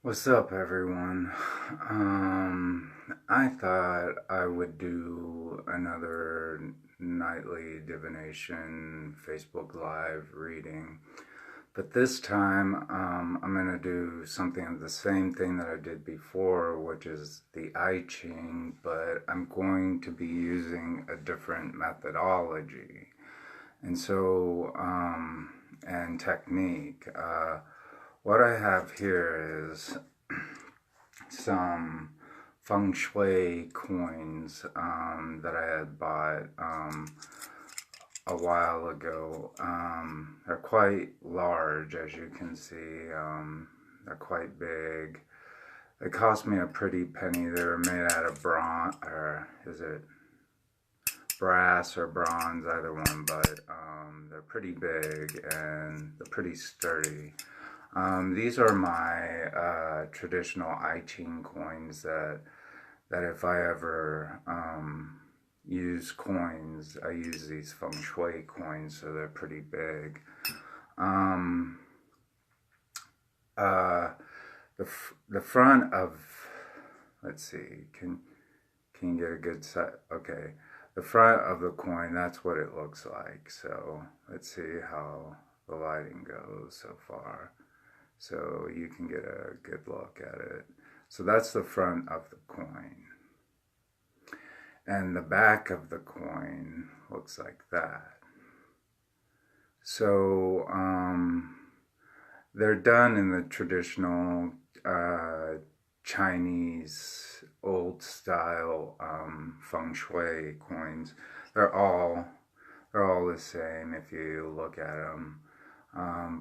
What's up, everyone? I thought I would do another nightly Divination Facebook Live reading, but this time I'm going to do something of the same thing that I did before, which is the Ching, but I'm going to be using a different methodology and technique. What I have here is some feng shui coins that I had bought a while ago. They're quite large, as you can see. They're quite big. They cost me a pretty penny. They were made out of bronze, or is it brass or bronze, either one, but they're pretty big and they're pretty sturdy. These are my traditional Ching coins that if I ever use coins, I use these feng shui coins, so they're pretty big. Um, uh, the front of, let's see, can you get a good set? Okay, the front of the coin, that's what it looks like. So let's see how the lighting goes so far, so you can get a good look at it. So that's the front of the coin. And the back of the coin looks like that. So they're done in the traditional Chinese old style feng shui coins. They're all the same if you look at them.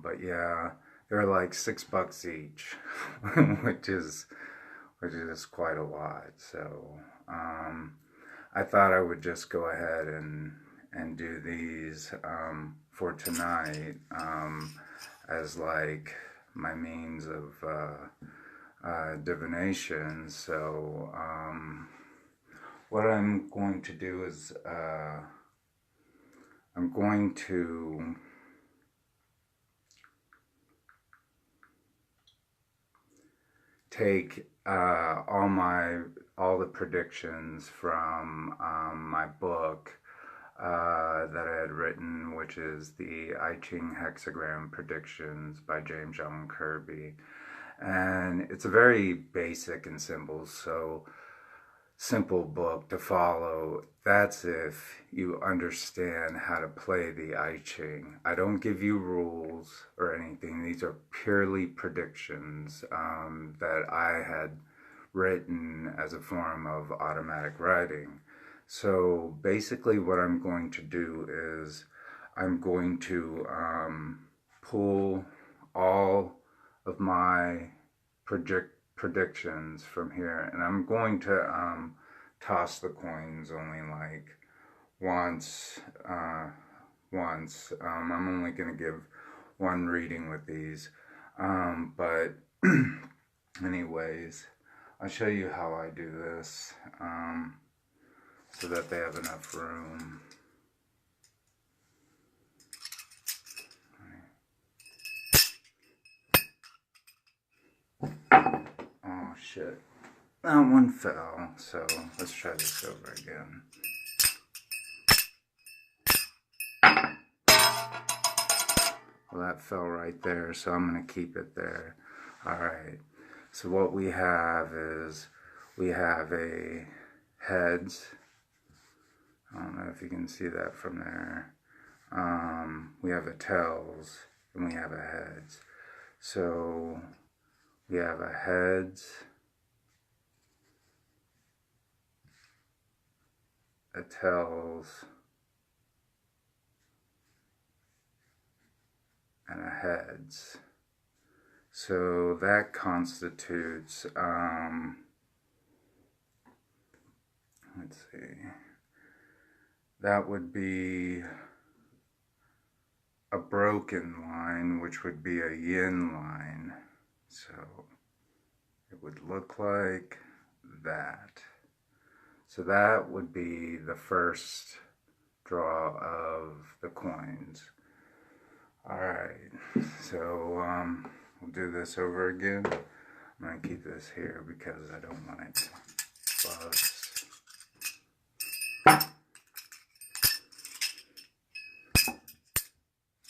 But yeah, they're like $6 each, which is quite a lot. So I thought I would just go ahead and do these for tonight as like my means of divination. So what I'm going to do is I'm going to take all the predictions from my book that I had written, which is the I Ching Hexagram Predictions by James John Kirby. And it's a very basic and simple book to follow. That's if you understand how to play the I Ching. I don't give you rules or anything. These are purely predictions that I had written as a form of automatic writing. So basically what I'm going to do is I'm going to pull all of my predictions from here, and I'm going to toss the coins only like once. I'm only going to give one reading with these, but anyways, I'll show you how I do this so that they have enough room. Oh shit, that one fell, so let's try this over again. Well, that fell right there, so I'm going to keep it there. Alright, so what we have is we have a heads. I don't know if you can see that from there. We have a tails, and we have a heads. So we have a heads, a tails, and a heads. So that constitutes, let's see, that would be a broken line, which would be a yin line. So it would look like that. So that would be the first draw of the coins. Alright, so we'll do this over again. I'm going to keep this here because I don't want it to bust.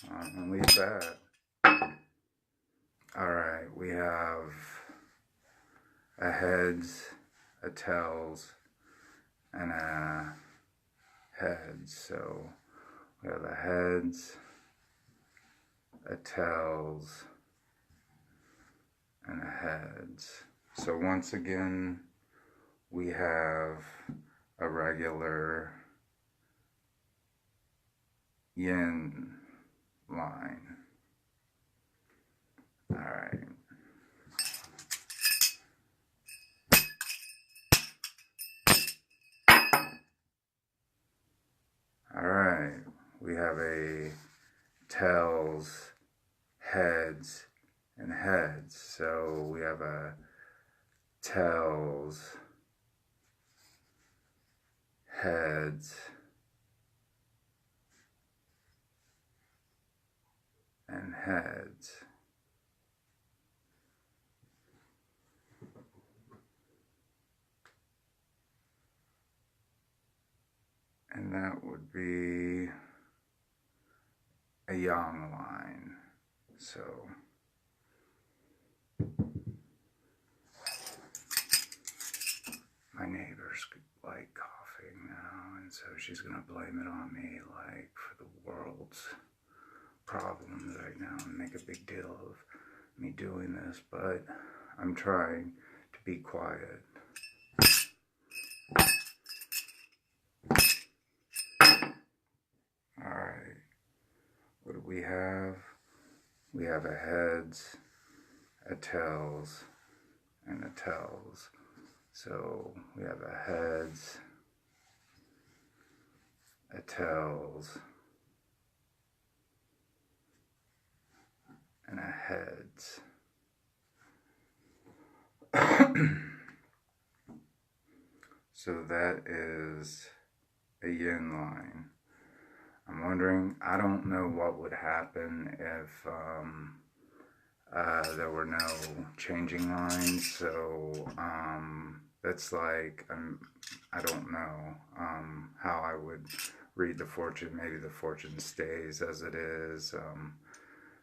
I'm going to leave that. Alright, we have a heads, a tails, and a heads. So we have a heads, a tails, and a heads. So once again, we have a regular yin line. Alright. Alright, we have a tails, heads, and heads. So we have a tails, heads, and heads. And that would be a yang line. So my neighbor's like coughing now, and so she's gonna blame it on me, like for the world's problems right now and make a big deal of me doing this, but I'm trying to be quiet. Alright, what do we have? We have a heads, a tails, and a tails. So we have a heads, a tails, and a heads. So that is a yin line. I'm wondering, I don't know what would happen if there were no changing lines. So that's like, I don't know how I would read the fortune. Maybe the fortune stays as it is.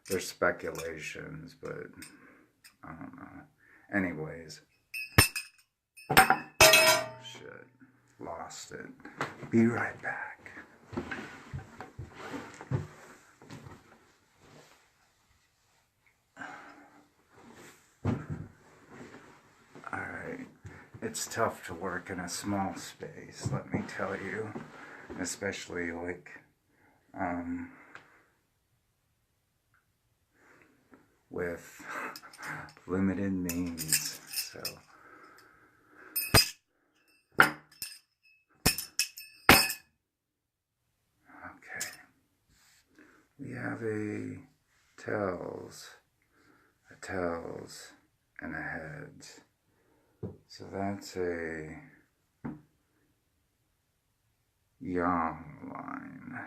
There's speculations, but I don't know. Anyways. Oh, shit. Lost it. Be right back. Alright. It's tough to work in a small space, let me tell you. Especially like with limited means. So okay. We have a tails, and a heads. So that's a yang line.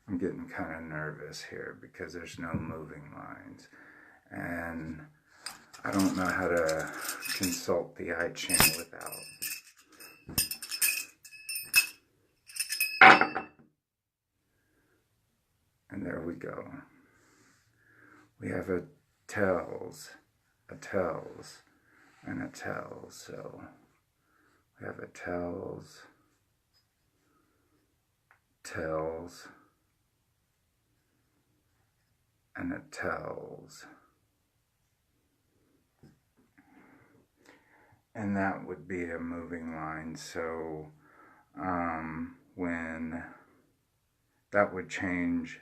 I'm getting kind of nervous here because there's no moving lines. And I don't know how to consult the I Ching without. And there we go. We have a tails, and a tails. So we have a tails, and a tails. And that would be a moving line. So when that would change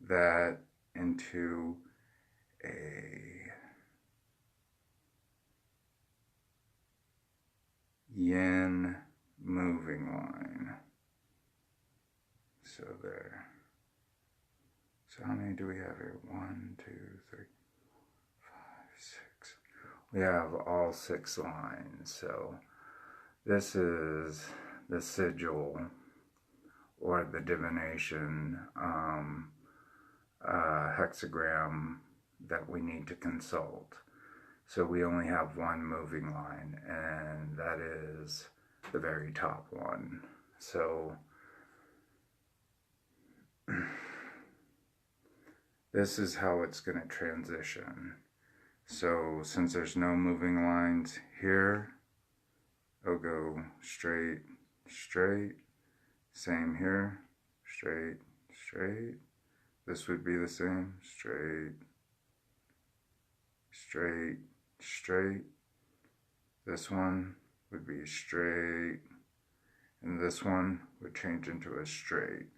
that into a yin moving line. So there. So how many do we have here? 1, 2, 3, 5, 6. We have all 6 lines. So this is the sigil or the divination hexagram that we need to consult. So we only have one moving line, and that is the very top one. So this is how it's going to transition. So since there's no moving lines here, it'll go straight, straight, same here, straight, straight. This would be the same, straight, straight, straight. This one would be straight, and this one would change into a straight.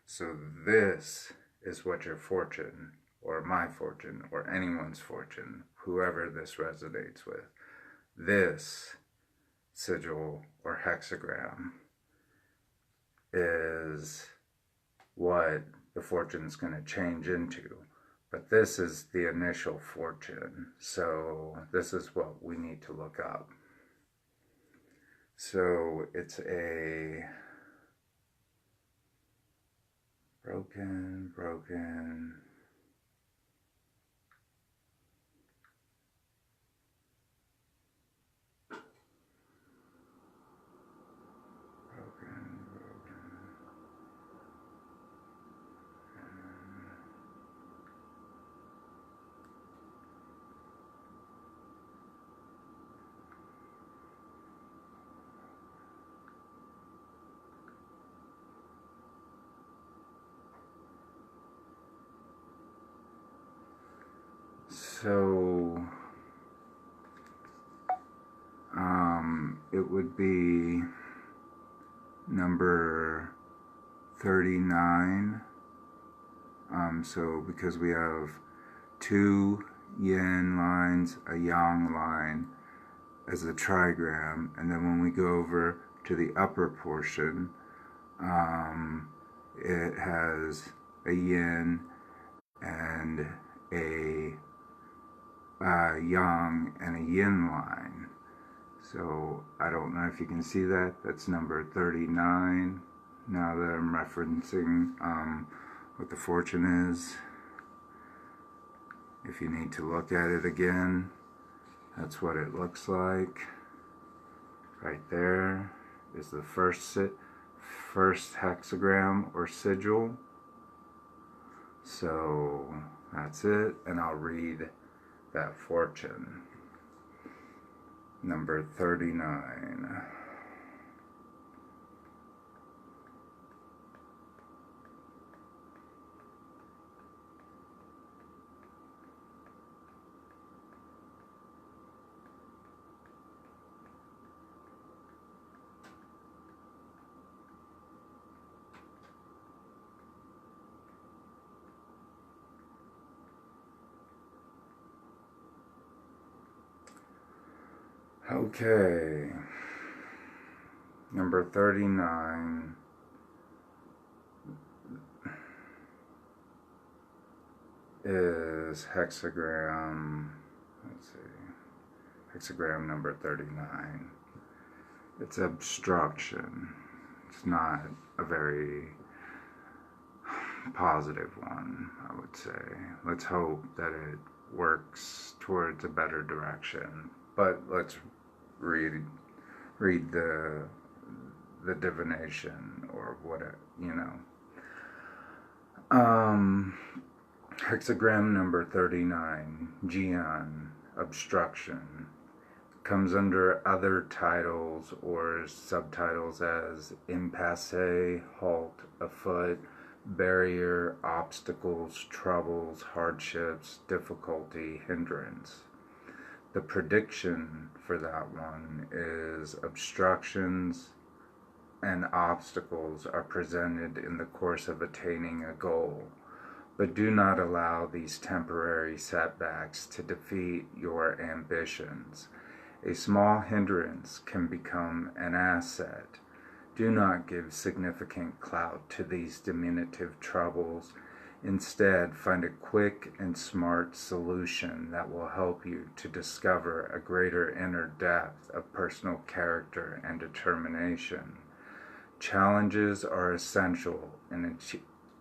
So this is what your fortune, or my fortune, or anyone's fortune, whoever this resonates with, this sigil or hexagram is what the fortune's going to change into. But this is the initial fortune, so this is what we need to look up. So it's a broken, broken, so it would be number 39. So because we have two yin lines, a yang line as a trigram, and then when we go over to the upper portion, it has a yin and a yang and a yin line. So I don't know if you can see that. That's number 39. Now that I'm referencing what the fortune is, if you need to look at it again, that's what it looks like. Right there is the first hexagram or sigil. So that's it, and I'll read that fortune. Number 39. Okay, number 39 is hexagram, let's see, hexagram number 39. It's obstruction. It's not a very positive one, I would say. Let's hope that it works towards a better direction. But let's read the divination, or what hexagram number 39, Jian, obstruction, comes under other titles or subtitles as impasse, halt, afoot, barrier, obstacles, troubles, hardships, difficulty, hindrance. The prediction for that one is obstructions and obstacles are presented in the course of attaining a goal, but do not allow these temporary setbacks to defeat your ambitions. A small hindrance can become an asset. Do not give significant clout to these diminutive troubles. Instead, find a quick and smart solution that will help you to discover a greater inner depth of personal character and determination. Challenges are essential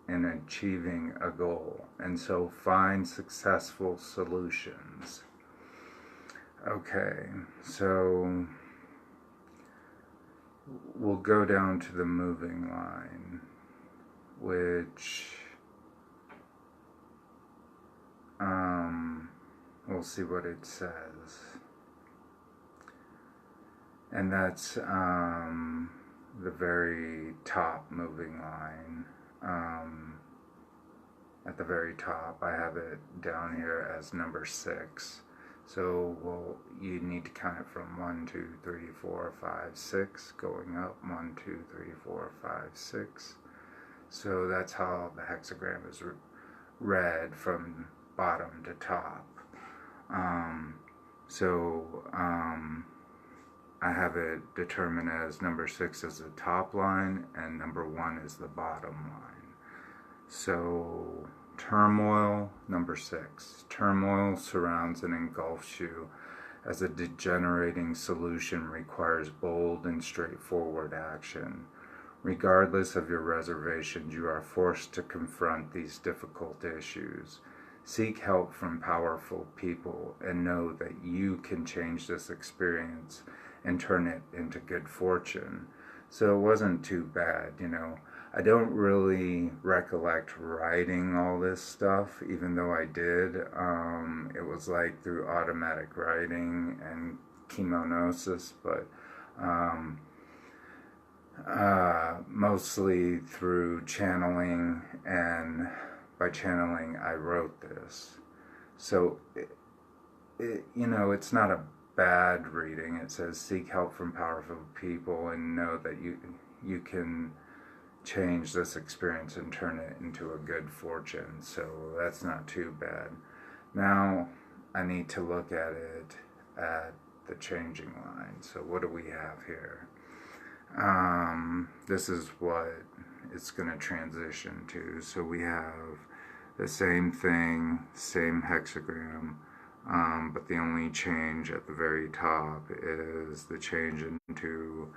in achieving a goal. And so find successful solutions. Okay, so we'll go down to the moving line, which we'll see what it says. And that's the very top moving line. At the very top, I have it down here as number 6. So you need to count it from 1, 2, 3, 4, 5, 6, going up 1, 2, 3, 4, 5, 6. So that's how the hexagram is read from bottom to top. I have it determined as number 6 is the top line and number 1 is the bottom line. So turmoil, number 6. Turmoil surrounds and engulfs you as a degenerating solution requires bold and straightforward action. Regardless of your reservations, you are forced to confront these difficult issues. Seek help from powerful people and know that you can change this experience and turn it into good fortune. So it wasn't too bad, you know. I don't really recollect writing all this stuff, even though I did. It was like through automatic writing and chemonosis, but mostly through channeling, and by channeling I wrote this. So, it's not a bad reading. It says, seek help from powerful people and know that you can change this experience and turn it into a good fortune. So that's not too bad. Now I need to look at it at the changing line. So what do we have here? This is what it's going to transition to. So we have the same thing, same hexagram, but the only change at the very top is the change into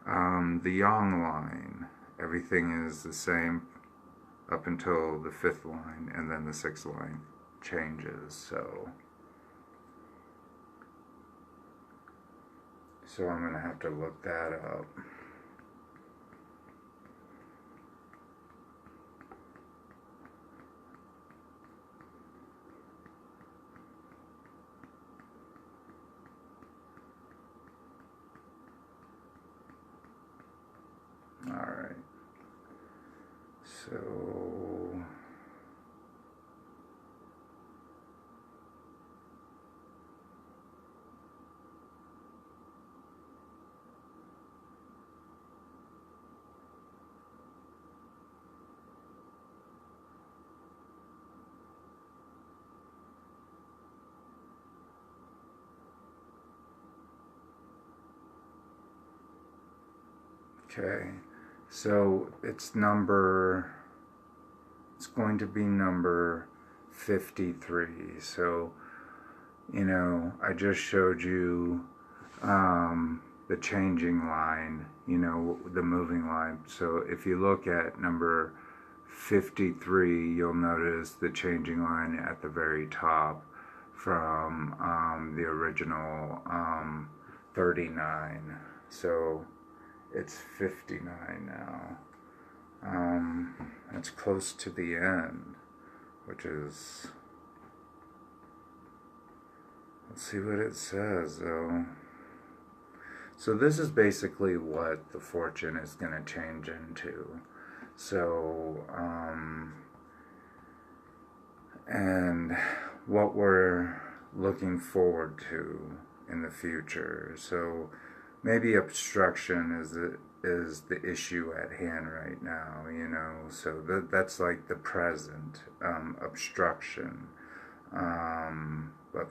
the yang line. Everything is the same up until the 5th line, and then the 6th line changes. So I'm going to have to look that up. Alright, so okay. So it's going to be number 53. So, I just showed you the changing line, the moving line. So if you look at number 53, you'll notice the changing line at the very top from the original 39. So it's 59 now. It's close to the end, which is, let's see what it says though. So this is basically what the fortune is going to change into. So, and what we're looking forward to in the future. So maybe obstruction is the issue at hand right now, so that's like the present, obstruction. But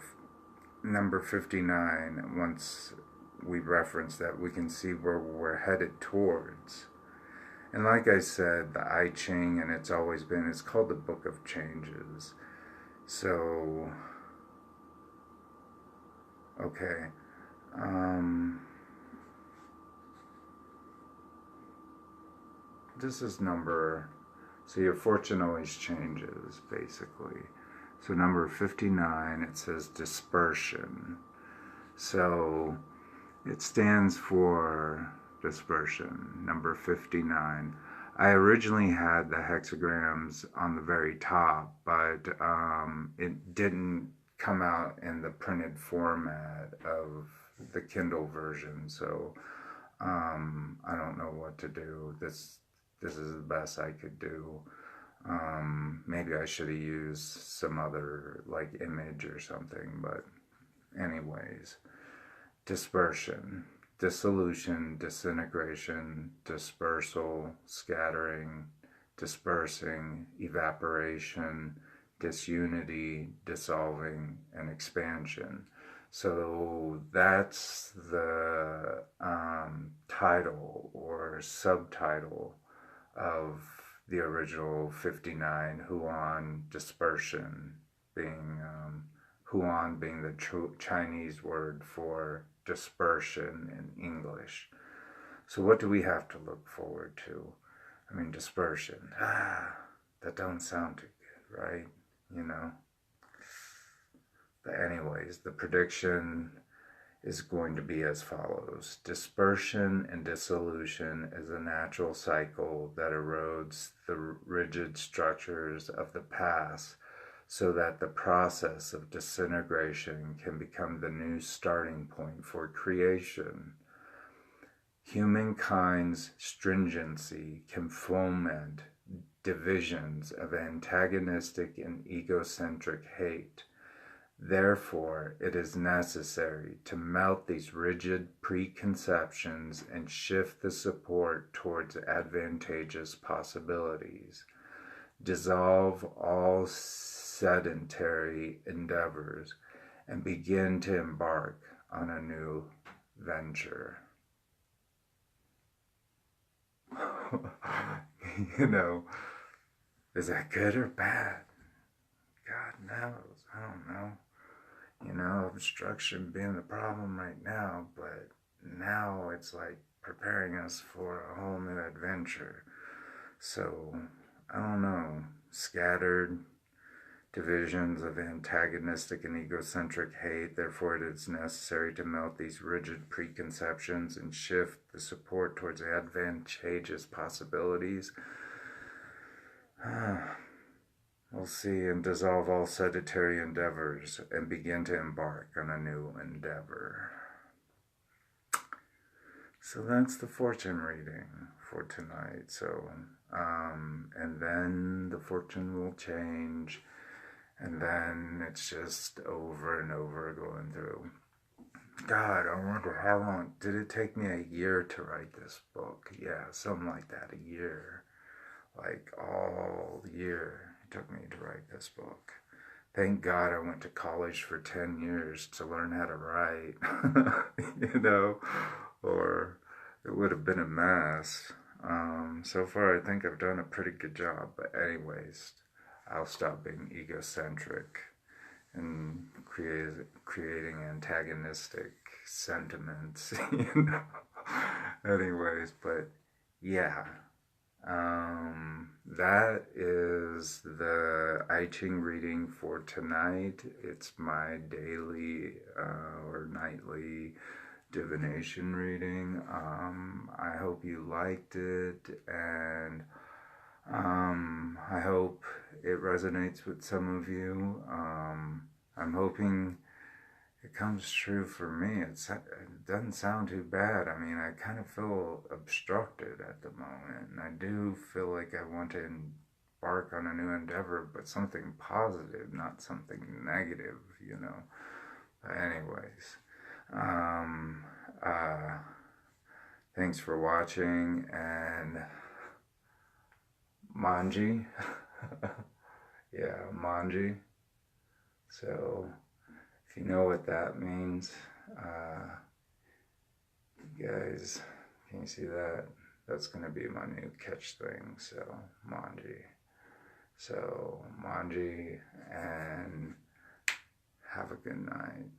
number 59, once we reference that, we can see where we're headed towards. And like I said, the I Ching, and it's called the Book of Changes. So, okay. This is number So your fortune always changes, basically. So number 59, it says dispersion. So it stands for dispersion, number 59. I originally had the hexagrams on the very top, but it didn't come out in the printed format of the Kindle version. So I don't know what to do. This is the best I could do. Maybe I should have used some other like image or something, but anyways, dispersion, dissolution, disintegration, dispersal, scattering, dispersing, evaporation, disunity, dissolving, and expansion. So that's the title or subtitle of the original 59, Huan dispersion, being Huan being the Chinese word for dispersion in English. So what do we have to look forward to? I mean, dispersion. That don't sound too good, right? You know? But anyways, the prediction is going to be as follows. Dispersion and dissolution is a natural cycle that erodes the rigid structures of the past so that the process of disintegration can become the new starting point for creation. Humankind's stringency can foment divisions of antagonistic and egocentric hate. Therefore, it is necessary to melt these rigid preconceptions and shift the support towards advantageous possibilities. Dissolve all sedentary endeavors and begin to embark on a new venture. You know, is that good or bad? God knows. I don't know. You know, obstruction being the problem right now, but now it's like preparing us for a whole new adventure. So, I don't know. Scattered divisions of antagonistic and egocentric hate. Therefore, it is necessary to melt these rigid preconceptions and shift the support towards advantageous possibilities. We'll see, and dissolve all sedentary endeavors and begin to embark on a new endeavor. So that's the fortune reading for tonight. So, and then the fortune will change, and then it's just over and over going through. God, I wonder how long did it take me a year to write this book? Yeah, something like that, a year. Like all year it took me to write this book. Thank God I went to college for 10 years to learn how to write, you know, or it would have been a mess. So far I think I've done a pretty good job, but anyways, I'll stop being egocentric and creating antagonistic sentiments, you know. Anyways, but yeah. That is the Ching reading for tonight. It's my daily or nightly divination reading. I hope you liked it, and I hope it resonates with some of you. I'm hoping it comes true for me. It doesn't sound too bad. I mean, I kind of feel obstructed at the moment, and I do feel like I want to embark on a new endeavor, but something positive, not something negative, you know. But anyways, thanks for watching, and Manji. Yeah, Manji. So, if you know what that means, you guys, can you see that? That's going to be my new catch thing, so, Manji. So, Manji, and have a good night.